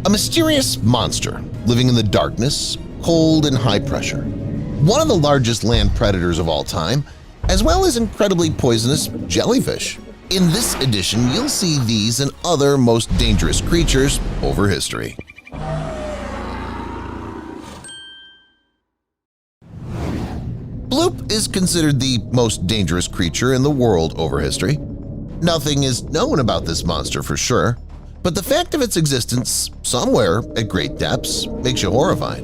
A mysterious monster living in the darkness, cold and high pressure. One of the largest land predators of all time, as well as incredibly poisonous jellyfish. In this edition, you'll see these and other most dangerous creatures over history. Bloop is considered the most dangerous creature in the world over history. Nothing is known about this monster for sure, but the fact of its existence somewhere at great depths makes you horrified.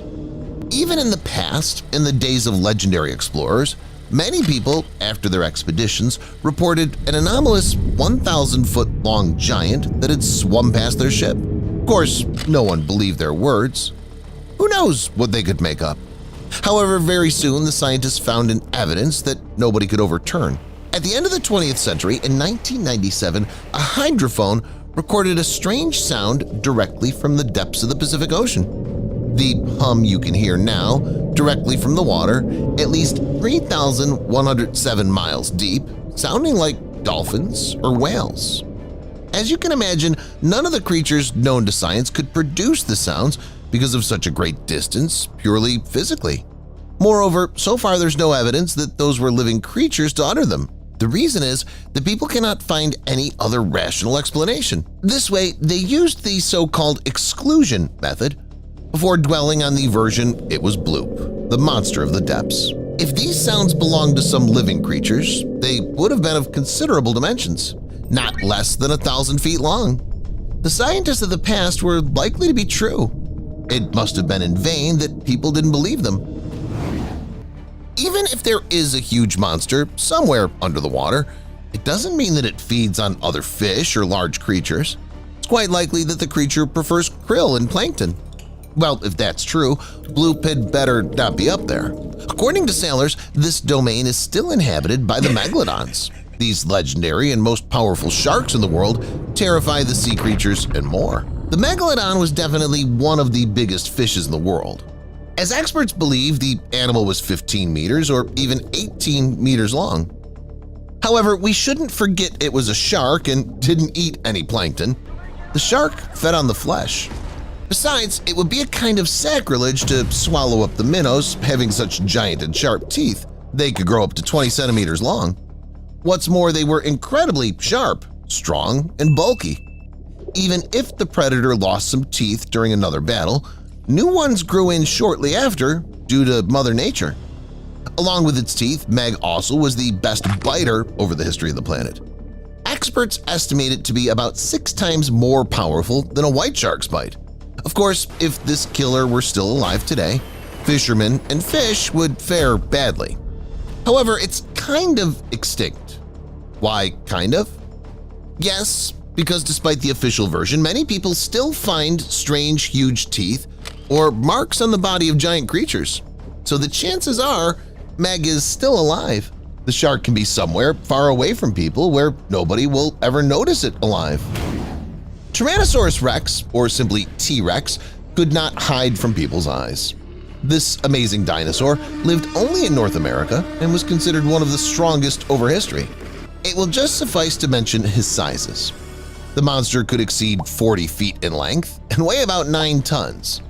Even in the past, in the days of legendary explorers, many people, after their expeditions, reported an anomalous 1,000-foot-long giant that had swum past their ship. Of course, no one believed their words. Who knows what they could make up? However, very soon the scientists found an evidence that nobody could overturn. At the end of the 20th century, in 1997, a hydrophone recorded a strange sound directly from the depths of the Pacific Ocean. The hum you can hear now, directly from the water, at least 3,107 miles deep, sounding like dolphins or whales. As you can imagine, none of the creatures known to science could produce the sounds because of such a great distance purely physically. Moreover, so far there's no evidence that those were living creatures to utter them. The reason is that people cannot find any other rational explanation. This way, they used the so-called exclusion method before dwelling on the version it was Bloop, the monster of the depths. If these sounds belonged to some living creatures, they would have been of considerable dimensions, not less than 1,000 feet long. The scientists of the past were likely to be true. It must have been in vain that people didn't believe them. Even if there is a huge monster somewhere under the water, it doesn't mean that it feeds on other fish or large creatures. It's quite likely that the creature prefers krill and plankton. Well, if that's true, Bloop had better not be up there. According to sailors, this domain is still inhabited by the megalodons. These legendary and most powerful sharks in the world terrify the sea creatures and more. The megalodon was definitely one of the biggest fishes in the world. As experts believe, the animal was 15 meters or even 18 meters long. However, we shouldn't forget it was a shark and didn't eat any plankton. The shark fed on the flesh. Besides, it would be a kind of sacrilege to swallow up the minnows having such giant and sharp teeth. They could grow up to 20 centimeters long. What's more, they were incredibly sharp, strong, and bulky. Even if the predator lost some teeth during another battle, new ones grew in shortly after due to Mother Nature. Along with its teeth, Meg also was the best biter over the history of the planet. Experts estimate it to be about 6 times more powerful than a white shark's bite. Of course, if this killer were still alive today, fishermen and fish would fare badly. However, it's kind of extinct. Why kind of? Yes, because despite the official version, many people still find strange, huge teeth or marks on the body of giant creatures. So the chances are Meg is still alive. The shark can be somewhere far away from people where nobody will ever notice it alive. Tyrannosaurus rex, or simply T-Rex, could not hide from people's eyes. This amazing dinosaur lived only in North America and was considered one of the strongest over history. It will just suffice to mention his sizes. The monster could exceed 40 feet in length and weigh about 9 tons.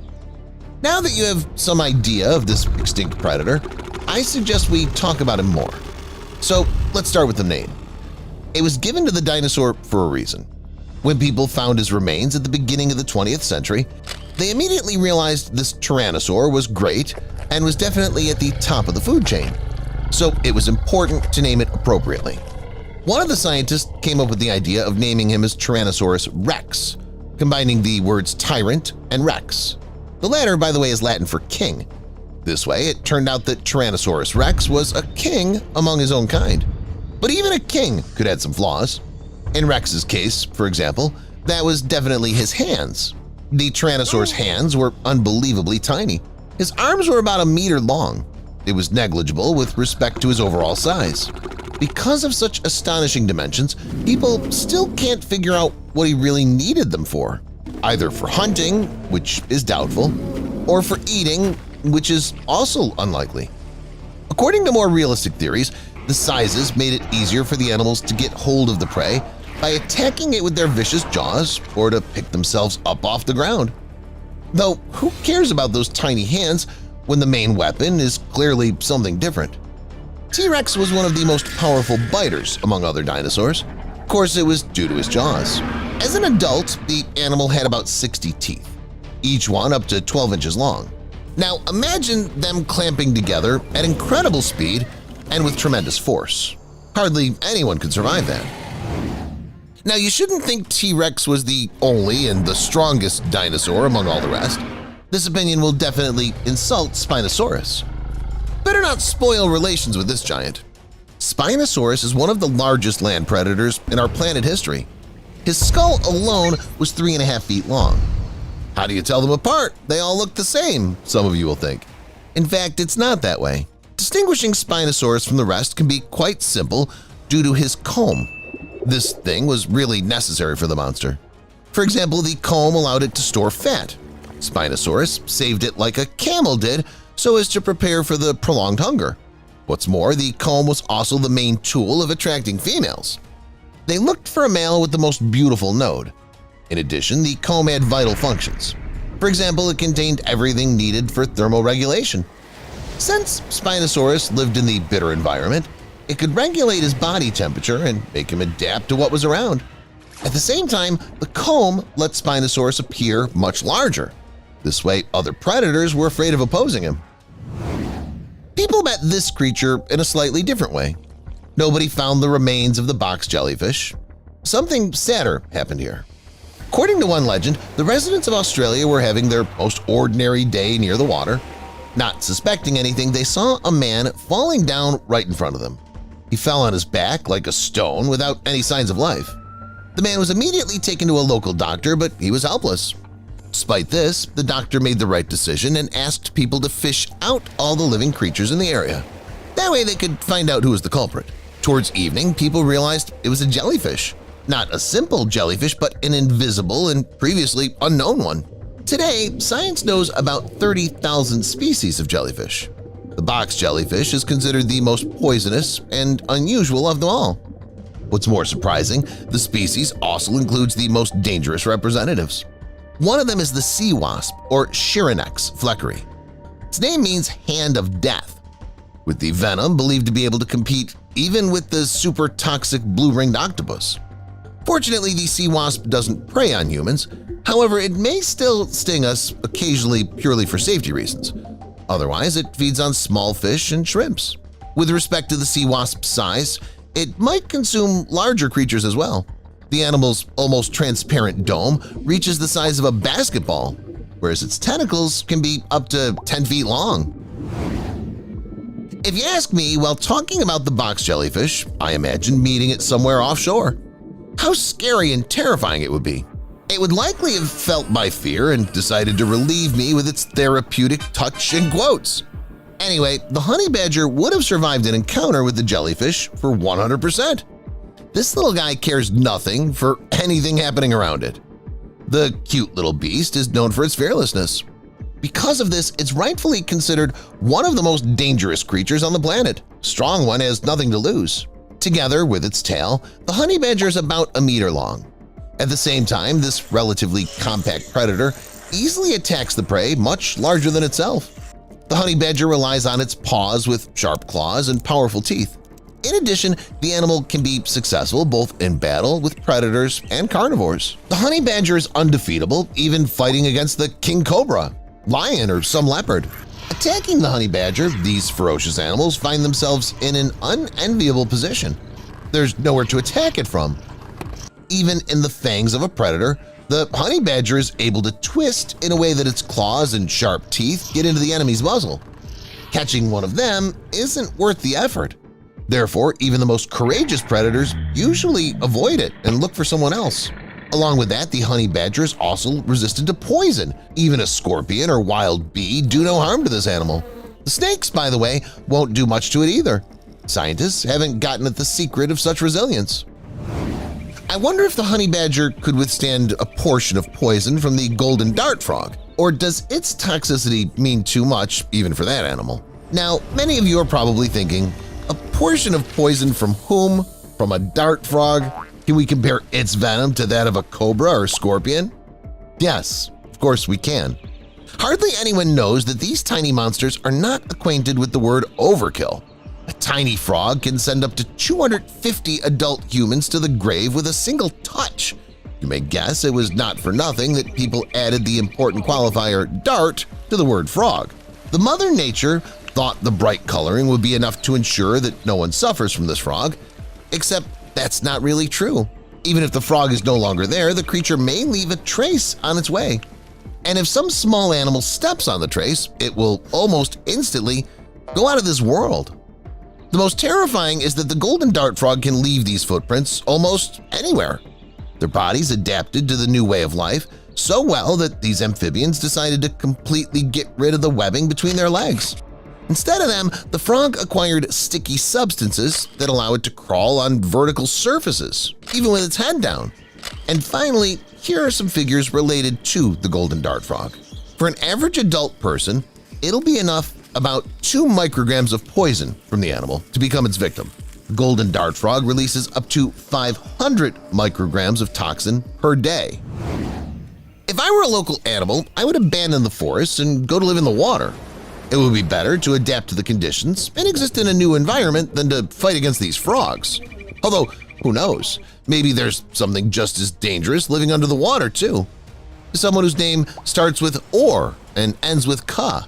Now that you have some idea of this extinct predator, I suggest we talk about him more. So let's start with the name. It was given to the dinosaur for a reason. When people found his remains at the beginning of the 20th century, they immediately realized this tyrannosaur was great and was definitely at the top of the food chain. So it was important to name it appropriately. One of the scientists came up with the idea of naming him as Tyrannosaurus rex, combining the words tyrant and rex. The latter, by the way, is Latin for king. This way, it turned out that Tyrannosaurus rex was a king among his own kind. But even a king could have some flaws. In Rex's case, for example, that was definitely his hands. The Tyrannosaur's hands were unbelievably tiny. His arms were about 1 meter long. It was negligible with respect to his overall size. Because of such astonishing dimensions, people still can't figure out what he really needed them for, either for hunting, which is doubtful, or for eating, which is also unlikely. According to more realistic theories, the sizes made it easier for the animals to get hold of the prey by attacking it with their vicious jaws or to pick themselves up off the ground. Though who cares about those tiny hands when the main weapon is clearly something different? T-Rex was one of the most powerful biters among other dinosaurs. Of course, it was due to his jaws. As an adult, the animal had about 60 teeth, each one up to 12 inches long. Now imagine them clamping together at incredible speed and with tremendous force. Hardly anyone could survive that. Now you shouldn't think T-Rex was the only and the strongest dinosaur among all the rest. This opinion will definitely insult Spinosaurus. Better not spoil relations with this giant. Spinosaurus is one of the largest land predators in our planet history. His skull alone was 3.5 feet long. How do you tell them apart? They all look the same, some of you will think. In fact, it's not that way. Distinguishing Spinosaurus from the rest can be quite simple due to his comb. This thing was really necessary for the monster. For example, the comb allowed it to store fat. Spinosaurus saved it like a camel did so as to prepare for the prolonged hunger. What's more, the comb was also the main tool of attracting females. They looked for a male with the most beautiful node. In addition, the comb had vital functions. For example, it contained everything needed for thermoregulation. Since Spinosaurus lived in the bitter environment, it could regulate his body temperature and make him adapt to what was around. At the same time, the comb let Spinosaurus appear much larger. This way, other predators were afraid of opposing him. People met this creature in a slightly different way. Nobody found the remains of the box jellyfish. Something sadder happened here. According to one legend, the residents of Australia were having their most ordinary day near the water. Not suspecting anything, they saw a man falling down right in front of them. He fell on his back like a stone without any signs of life. The man was immediately taken to a local doctor, but he was helpless. Despite this, the doctor made the right decision and asked people to fish out all the living creatures in the area. That way they could find out who was the culprit. Towards evening, people realized it was a jellyfish. Not a simple jellyfish, but an invisible and previously unknown one. Today, science knows about 30,000 species of jellyfish. The box jellyfish is considered the most poisonous and unusual of them all. What's more surprising, the species also includes the most dangerous representatives. One of them is the sea wasp, or Chironex fleckeri. Its name means hand of death, with the venom believed to be able to compete even with the super toxic blue-ringed octopus. Fortunately, the sea wasp doesn't prey on humans. However, it may still sting us occasionally purely for safety reasons. Otherwise, it feeds on small fish and shrimps. With respect to the sea wasp's size, it might consume larger creatures as well. The animal's almost transparent dome reaches the size of a basketball, whereas its tentacles can be up to 10 feet long. If you ask me, while talking about the box jellyfish, I imagine meeting it somewhere offshore. How scary and terrifying it would be. It would likely have felt my fear and decided to relieve me with its therapeutic touch and quotes. Anyway, the honey badger would have survived an encounter with the jellyfish for 100%. This little guy cares nothing for anything happening around it. The cute little beast is known for its fearlessness. Because of this, it's rightfully considered one of the most dangerous creatures on the planet. Strong one has nothing to lose. Together with its tail, the honey badger is about 1 meter long. At the same time, this relatively compact predator easily attacks the prey much larger than itself. The honey badger relies on its paws with sharp claws and powerful teeth. In addition, the animal can be successful both in battle with predators and carnivores. The honey badger is undefeatable, even fighting against the king cobra, lion, or some leopard. Attacking the honey badger, these ferocious animals find themselves in an unenviable position. There's nowhere to attack it from. Even in the fangs of a predator, the honey badger is able to twist in a way that its claws and sharp teeth get into the enemy's muzzle. Catching one of them isn't worth the effort. Therefore, even the most courageous predators usually avoid it and look for someone else. Along with that, the honey badger is also resistant to poison. Even a scorpion or wild bee do no harm to this animal. The snakes, by the way, won't do much to it either. Scientists haven't gotten at the secret of such resilience. I wonder if the honey badger could withstand a portion of poison from the golden dart frog, or does its toxicity mean too much even for that animal? Now, many of you are probably thinking, a portion of poison from whom? From a dart frog? Can we compare its venom to that of a cobra or scorpion? Yes, of course we can. Hardly anyone knows that these tiny monsters are not acquainted with the word overkill. A tiny frog can send up to 250 adult humans to the grave with a single touch. You may guess it was not for nothing that people added the important qualifier "dart" to the word frog. The Mother Nature thought the bright coloring would be enough to ensure that no one suffers from this frog, except that's not really true. Even if the frog is no longer there, the creature may leave a trace on its way. And if some small animal steps on the trace, it will almost instantly go out of this world. The most terrifying is that the golden dart frog can leave these footprints almost anywhere. Their bodies adapted to the new way of life so well that these amphibians decided to completely get rid of the webbing between their legs. Instead of them, the frog acquired sticky substances that allow it to crawl on vertical surfaces, even with its head down. And finally, here are some figures related to the golden dart frog. For an average adult person, it'll be enough about 2 micrograms of poison from the animal to become its victim. The golden dart frog releases up to 500 micrograms of toxin per day. If I were a local animal, I would abandon the forest and go to live in the water. It would be better to adapt to the conditions and exist in a new environment than to fight against these frogs. Although, who knows, maybe there's something just as dangerous living under the water too. Someone whose name starts with "or" and ends with "ka."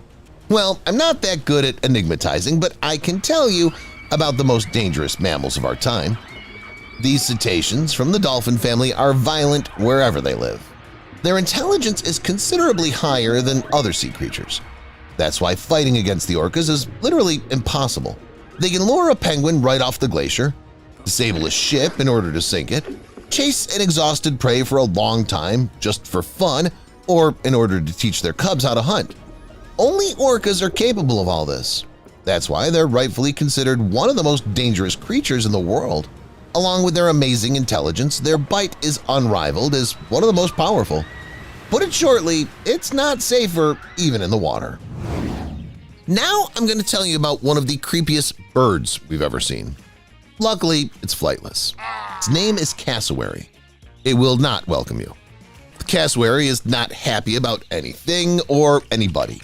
Well, I'm not that good at enigmatizing, but I can tell you about the most dangerous mammals of our time. These cetaceans from the dolphin family are violent wherever they live. Their intelligence is considerably higher than other sea creatures. That's why fighting against the orcas is literally impossible. They can lure a penguin right off the glacier, disable a ship in order to sink it, chase an exhausted prey for a long time just for fun or in order to teach their cubs how to hunt. Only orcas are capable of all this. That's why they're rightfully considered one of the most dangerous creatures in the world. Along with their amazing intelligence, their bite is unrivaled as one of the most powerful. Put it shortly, it's not safer even in the water. Now I'm going to tell you about one of the creepiest birds we've ever seen. Luckily, it's flightless. Its name is cassowary. It will not welcome you. The cassowary is not happy about anything or anybody,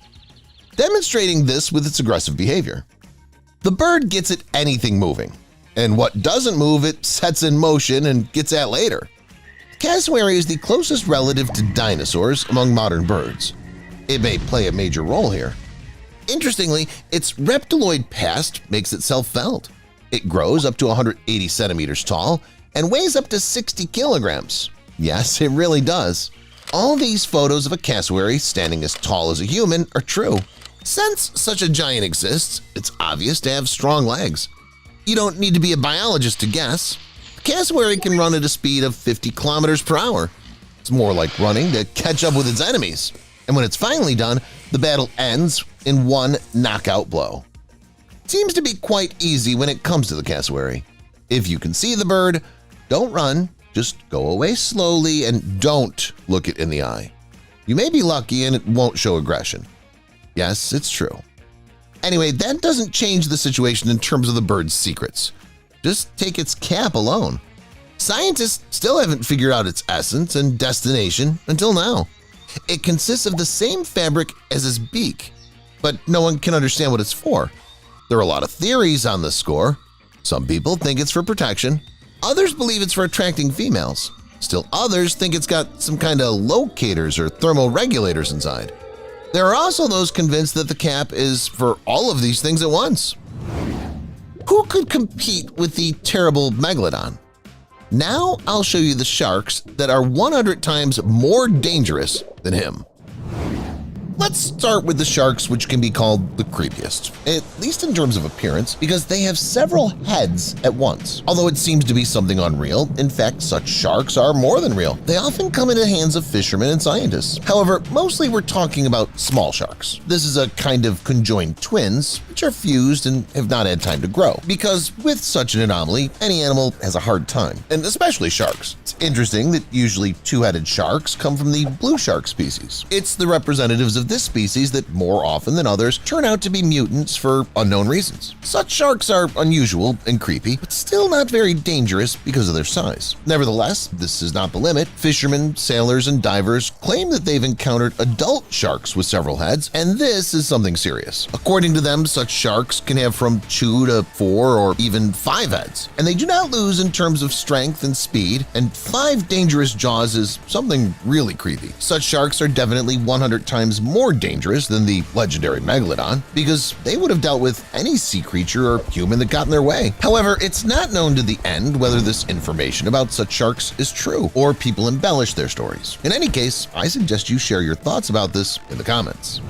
demonstrating this with its aggressive behavior. The bird gets at anything moving, and what doesn't move it sets in motion and gets at later. Cassowary is the closest relative to dinosaurs among modern birds. It may play a major role here. Interestingly, its reptiloid past makes itself felt. It grows up to 180 centimeters tall and weighs up to 60 kilograms. Yes, it really does. All these photos of a cassowary standing as tall as a human are true. Since such a giant exists, it's obvious to have strong legs. You don't need to be a biologist to guess. A cassowary can run at a speed of 50 kilometers per hour. It's more like running to catch up with its enemies. And when it's finally done, the battle ends in one knockout blow. It seems to be quite easy when it comes to the cassowary. If you can see the bird, don't run, just go away slowly and don't look it in the eye. You may be lucky and it won't show aggression. Yes, it's true. Anyway, that doesn't change the situation in terms of the bird's secrets. Just take its cap alone. Scientists still haven't figured out its essence and destination until now. It consists of the same fabric as its beak, but no one can understand what it's for. There are a lot of theories on this score. Some people think it's for protection. Others believe it's for attracting females. Still others think it's got some kind of locators or thermoregulators inside. There are also those convinced that the cap is for all of these things at once. Who could compete with the terrible megalodon? Now I'll show you the sharks that are 100 times more dangerous than him. Let's start with the sharks, which can be called the creepiest, at least in terms of appearance, because they have several heads at once. Although it seems to be something unreal, in fact, such sharks are more than real. They often come into the hands of fishermen and scientists. However, mostly we're talking about small sharks. This is a kind of conjoined twins, which are fused and have not had time to grow, because with such an anomaly, any animal has a hard time, and especially sharks. It's interesting that usually two-headed sharks come from the blue shark species. It's the representatives of this species that more often than others turn out to be mutants for unknown reasons. Such sharks are unusual and creepy, but still not very dangerous because of their size. Nevertheless, this is not the limit. Fishermen, sailors, and divers claim that they've encountered adult sharks with several heads, and this is something serious. According to them, such sharks can have from 2 to 4 or even 5 heads, and they do not lose in terms of strength and speed, and 5 dangerous jaws is something really creepy. Such sharks are definitely 100 times more dangerous than the legendary megalodon because they would have dealt with any sea creature or human that got in their way. However, it's not known to the end whether this information about such sharks is true or people embellish their stories. In any case, I suggest you share your thoughts about this in the comments.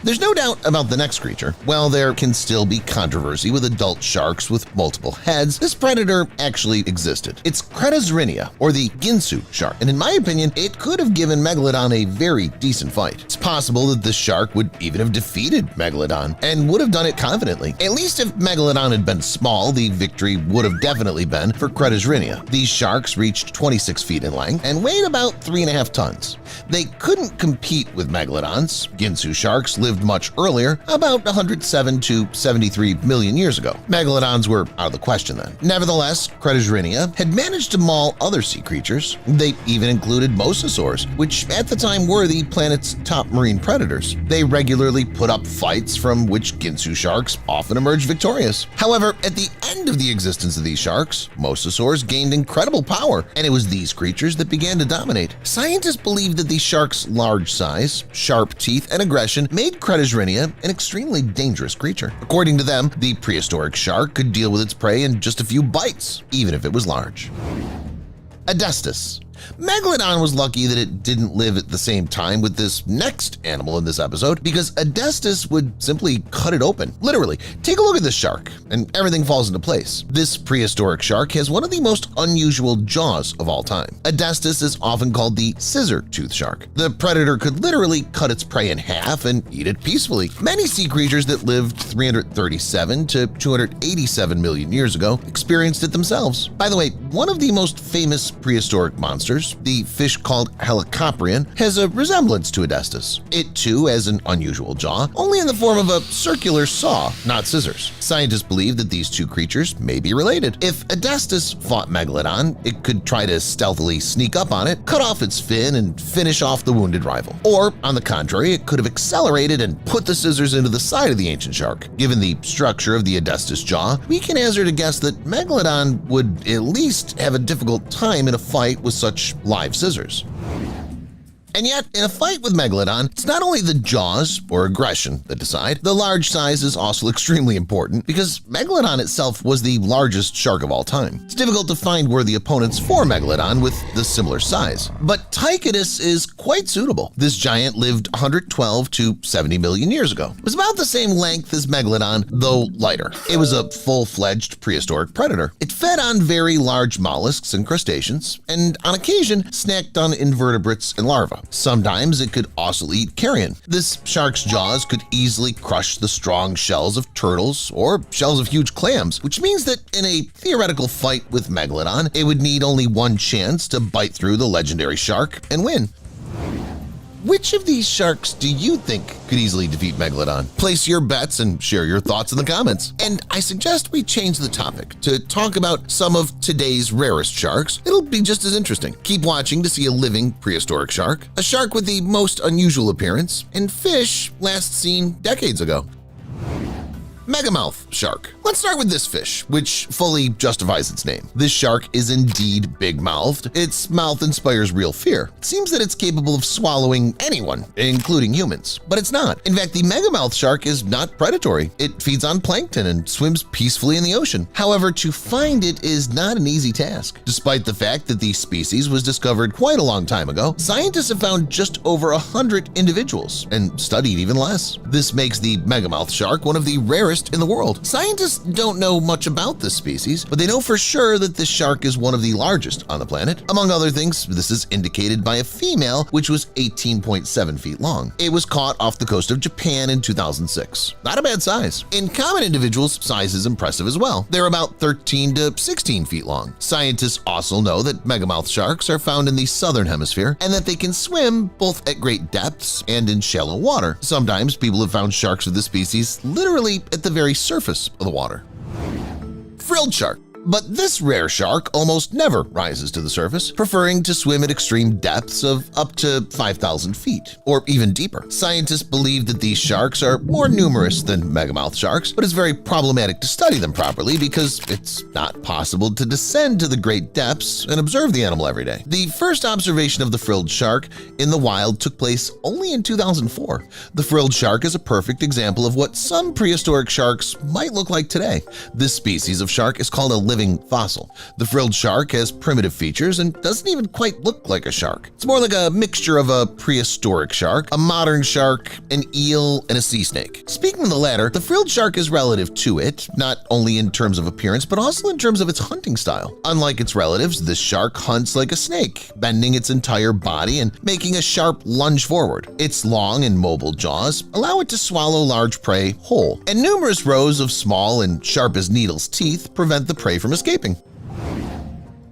There's no doubt about the next creature. While there can still be controversy with adult sharks with multiple heads, this predator actually existed. It's Cretosrinia, or the Ginsu shark, and in my opinion, it could have given Megalodon a very decent fight. It's possible that this shark would even have defeated Megalodon, and would have done it confidently. At least if Megalodon had been small, the victory would have definitely been for Cretosrinia. These sharks reached 26 feet in length and weighed about 3.5 tons. They couldn't compete with Megalodons. Ginsu sharks lived much earlier, about 107 to 73 million years ago. Megalodons were out of the question then. Nevertheless, Cretosrinia had managed to maul other sea creatures. They even included mosasaurs, which at the time were the planet's top marine predators. They regularly put up fights from which Ginsu sharks often emerged victorious. However, at the end of the existence of these sharks, mosasaurs gained incredible power, and it was these creatures that began to dominate. Scientists believe that these sharks' large size, sharp teeth, and aggression made Cretosrinia an extremely dangerous creature. According to them, the prehistoric shark could deal with its prey in just a few bites, even if it was large. Adestus. Megalodon was lucky that it didn't live at the same time with this next animal in this episode because Adestus would simply cut it open. Literally, take a look at this shark and everything falls into place. This prehistoric shark has one of the most unusual jaws of all time. Adestus is often called the scissor-tooth shark. The predator could literally cut its prey in half and eat it peacefully. Many sea creatures that lived 337 to 287 million years ago experienced it themselves. By the way, one of the most famous prehistoric monsters, the fish called Helicoprion, has a resemblance to Adestus. It too has an unusual jaw, only in the form of a circular saw, not scissors. Scientists believe that these two creatures may be related. If Adestus fought Megalodon, it could try to stealthily sneak up on it, cut off its fin, and finish off the wounded rival. Or, on the contrary, it could have accelerated and put the scissors into the side of the ancient shark. Given the structure of the Adestus jaw, we can hazard a guess that Megalodon would at least have a difficult time in a fight with such live scissors. And yet, in a fight with Megalodon, it's not only the jaws or aggression that decide. The large size is also extremely important because Megalodon itself was the largest shark of all time. It's difficult to find worthy opponents for Megalodon with the similar size. But Tychidus is quite suitable. This giant lived 112 to 70 million years ago. It was about the same length as Megalodon, though lighter. It was a full-fledged prehistoric predator. It fed on very large mollusks and crustaceans, and on occasion snacked on invertebrates and larvae. Sometimes it could also eat carrion. This shark's jaws could easily crush the strong shells of turtles or shells of huge clams, which means that in a theoretical fight with Megalodon, it would need only one chance to bite through the legendary shark and win. Which of these sharks do you think could easily defeat Megalodon? Place your bets and share your thoughts in the comments. And I suggest we change the topic to talk about some of today's rarest sharks. It'll be just as interesting. Keep watching to see a living prehistoric shark, a shark with the most unusual appearance, and fish last seen decades ago. Megamouth shark. Let's start with this fish, which fully justifies its name. This shark is indeed big-mouthed. Its mouth inspires real fear. It seems that it's capable of swallowing anyone, including humans, but it's not. In fact, the megamouth shark is not predatory. It feeds on plankton and swims peacefully in the ocean. However, to find it is not an easy task. Despite the fact that the species was discovered quite a long time ago, scientists have found just over 100 individuals and studied even less. This makes the megamouth shark one of the rarest rarest in the world. Scientists don't know much about this species, but they know for sure that this shark is one of the largest on the planet. Among other things, this is indicated by a female which was 18.7 feet long. It was caught off the coast of Japan in 2006. Not a bad size. In common individuals, size is impressive as well. They're about 13 to 16 feet long. Scientists also know that megamouth sharks are found in the southern hemisphere and that they can swim both at great depths and in shallow water. Sometimes people have found sharks of this species literally at the very surface of the water. Frilled shark. But this rare shark almost never rises to the surface, preferring to swim at extreme depths of up to 5,000 feet, or even deeper. Scientists believe that these sharks are more numerous than megamouth sharks, but it's very problematic to study them properly because it's not possible to descend to the great depths and observe the animal every day. The first observation of the frilled shark in the wild took place only in 2004. The frilled shark is a perfect example of what some prehistoric sharks might look like today. This species of shark is called a living fossil. The frilled shark has primitive features and doesn't even quite look like a shark. It's more like a mixture of a prehistoric shark, a modern shark, an eel, and a sea snake. Speaking of the latter, the frilled shark is relative to it, not only in terms of appearance, but also in terms of its hunting style. Unlike its relatives, this shark hunts like a snake, bending its entire body and making a sharp lunge forward. Its long and mobile jaws allow it to swallow large prey whole, and numerous rows of small and sharp-as-needles teeth prevent the prey from escaping.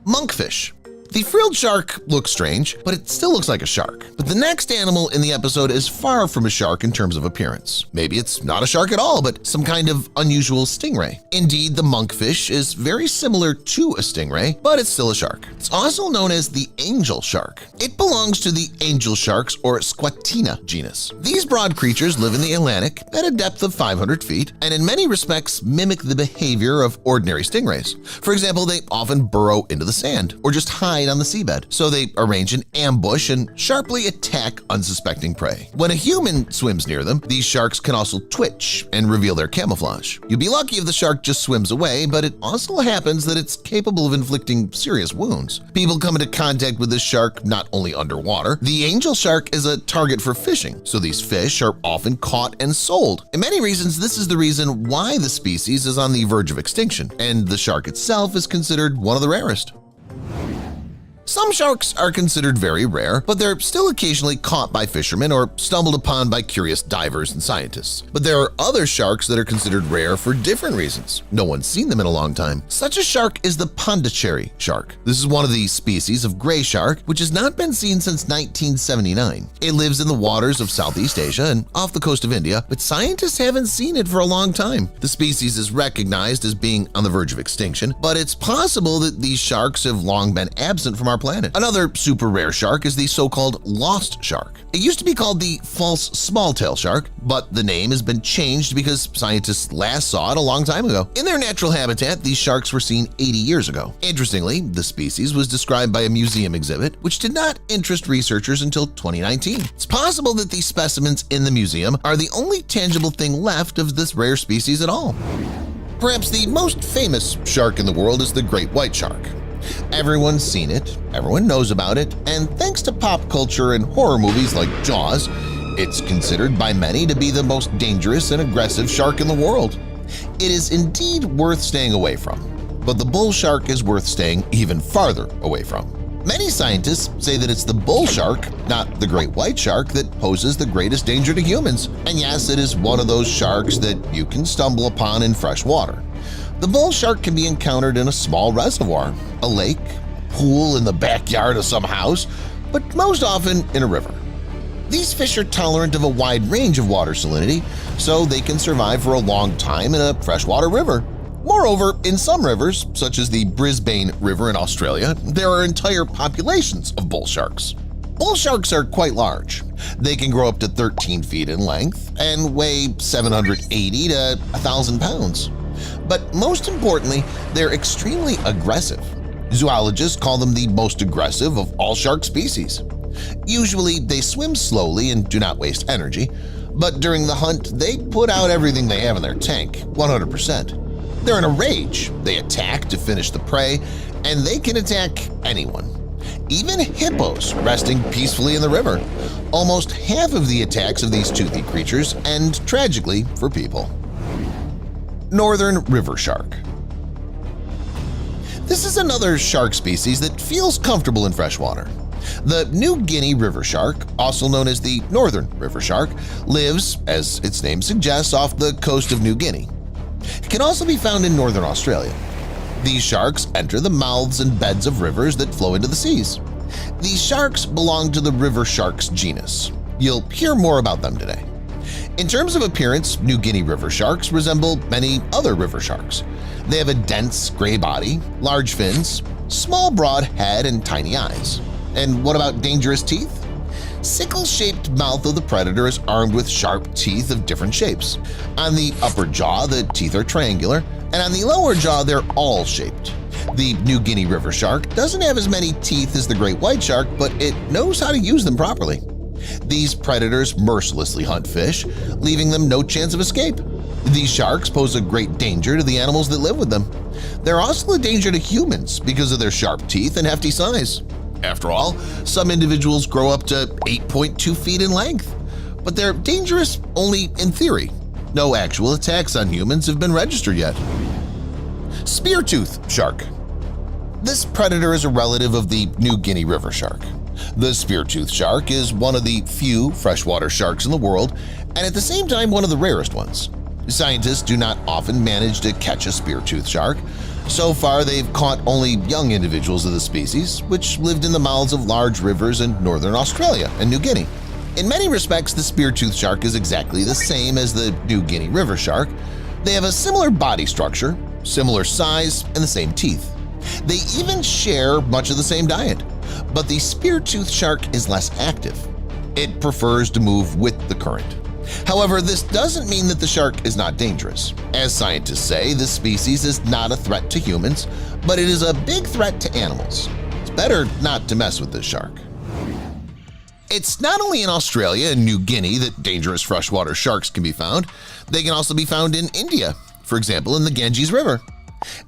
Monkfish. The frilled shark looks strange, but it still looks like a shark. But the next animal in the episode is far from a shark in terms of appearance. Maybe it's not a shark at all, but some kind of unusual stingray. Indeed, the monkfish is very similar to a stingray, but it's still a shark. It's also known as the angel shark. It belongs to the angel sharks or Squatina genus. These broad creatures live in the Atlantic at a depth of 500 feet and in many respects mimic the behavior of ordinary stingrays. For example, they often burrow into the sand or just hide on the seabed, so they arrange an ambush and sharply attack unsuspecting prey. When a human swims near them, these sharks can also twitch and reveal their camouflage. You'd be lucky if the shark just swims away, but it also happens that it's capable of inflicting serious wounds. People come into contact with this shark not only underwater. The angel shark is a target for fishing, so these fish are often caught and sold. In many reasons, this is the reason why the species is on the verge of extinction, and the shark itself is considered one of the rarest. Some sharks are considered very rare, but they're still occasionally caught by fishermen or stumbled upon by curious divers and scientists. But there are other sharks that are considered rare for different reasons. No one's seen them in a long time. Such a shark is the Pondicherry shark. This is one of the species of gray shark which has not been seen since 1979. It lives in the waters of Southeast Asia and off the coast of India, but scientists haven't seen it for a long time. The species is recognized as being on the verge of extinction, but it's possible that these sharks have long been absent from our planet. Another super rare shark is the so-called lost shark. It used to be called the false small-tail shark, but the name has been changed because scientists last saw it a long time ago. In their natural habitat, these sharks were seen 80 years ago. Interestingly, the species was described by a museum exhibit, which did not interest researchers until 2019. It's possible that these specimens in the museum are the only tangible thing left of this rare species at all. Perhaps the most famous shark in the world is the great white shark. Everyone's seen it, everyone knows about it, and thanks to pop culture and horror movies like Jaws, it's considered by many to be the most dangerous and aggressive shark in the world. It is indeed worth staying away from, but the bull shark is worth staying even farther away from. Many scientists say that it's the bull shark, not the great white shark, that poses the greatest danger to humans. And yes, it is one of those sharks that you can stumble upon in fresh water. The bull shark can be encountered in a small reservoir, a lake, a pool in the backyard of some house, but most often in a river. These fish are tolerant of a wide range of water salinity, so they can survive for a long time in a freshwater river. Moreover, in some rivers, such as the Brisbane River in Australia, there are entire populations of bull sharks. Bull sharks are quite large. They can grow up to 13 feet in length and weigh 780 to 1,000 pounds. But most importantly, they're extremely aggressive. Zoologists call them the most aggressive of all shark species. Usually, they swim slowly and do not waste energy, but during the hunt, they put out everything they have in their tank, 100%. They're in a rage, they attack to finish the prey, and they can attack anyone. Even hippos resting peacefully in the river. Almost half of the attacks of these toothy creatures end tragically for people. Northern river shark. This is another shark species that feels comfortable in freshwater. The New Guinea river shark, also known as the northern river shark, lives, as its name suggests, off the coast of New Guinea. It can also be found in northern Australia. These sharks enter the mouths and beds of rivers that flow into the seas. These sharks belong to the river sharks genus. You'll hear more about them today. In terms of appearance, New Guinea river sharks resemble many other river sharks. They have a dense gray body, large fins, small broad head, and tiny eyes. And what about dangerous teeth? Sickle-shaped mouth of the predator is armed with sharp teeth of different shapes. On the upper jaw, the teeth are triangular, and on the lower jaw, they're awl-shaped. The New Guinea river shark doesn't have as many teeth as the great white shark, but it knows how to use them properly. These predators mercilessly hunt fish, leaving them no chance of escape. These sharks pose a great danger to the animals that live with them. They're also a danger to humans because of their sharp teeth and hefty size. After all, some individuals grow up to 8.2 feet in length, but they're dangerous only in theory. No actual attacks on humans have been registered yet. Spear-tooth shark. This predator is a relative of the New Guinea river shark. The spear-tooth shark is one of the few freshwater sharks in the world and at the same time one of the rarest ones. Scientists do not often manage to catch a spear-tooth shark. So far, they've caught only young individuals of the species, which lived in the mouths of large rivers in northern Australia and New Guinea. In many respects, the spear-tooth shark is exactly the same as the New Guinea river shark. They have a similar body structure, similar size, and the same teeth. They even share much of the same diet. But the spear-tooth shark is less active. It prefers to move with the current. However, this doesn't mean that the shark is not dangerous. As scientists say, this species is not a threat to humans, but it is a big threat to animals. It's better not to mess with this shark. It's not only in Australia and New Guinea that dangerous freshwater sharks can be found. They can also be found in India, for example in the Ganges River.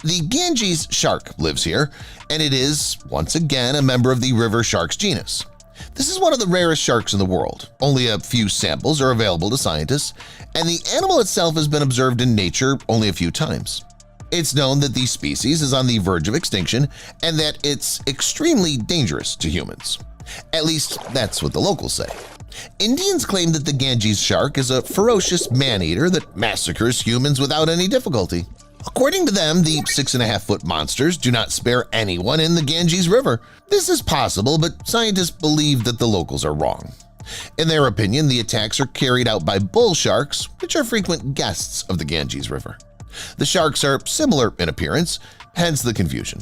The Ganges shark lives here, and it is, once again, a member of the river sharks genus. This is one of the rarest sharks in the world. Only a few samples are available to scientists, and the animal itself has been observed in nature only a few times. It's known that the species is on the verge of extinction and that it's extremely dangerous to humans. At least that's what the locals say. Indians claim that the Ganges shark is a ferocious man-eater that massacres humans without any difficulty. According to them, the 6.5-foot monsters do not spare anyone in the Ganges River. This is possible, but scientists believe that the locals are wrong. In their opinion, the attacks are carried out by bull sharks, which are frequent guests of the Ganges River. The sharks are similar in appearance, hence the confusion.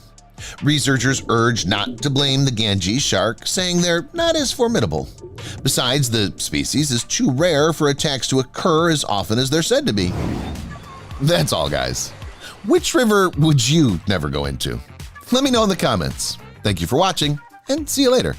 Researchers urge not to blame the Ganges shark, saying they're not as formidable. Besides, the species is too rare for attacks to occur as often as they're said to be. That's all, guys. Which river would you never go into? Let me know in the comments. Thank you for watching, and see you later.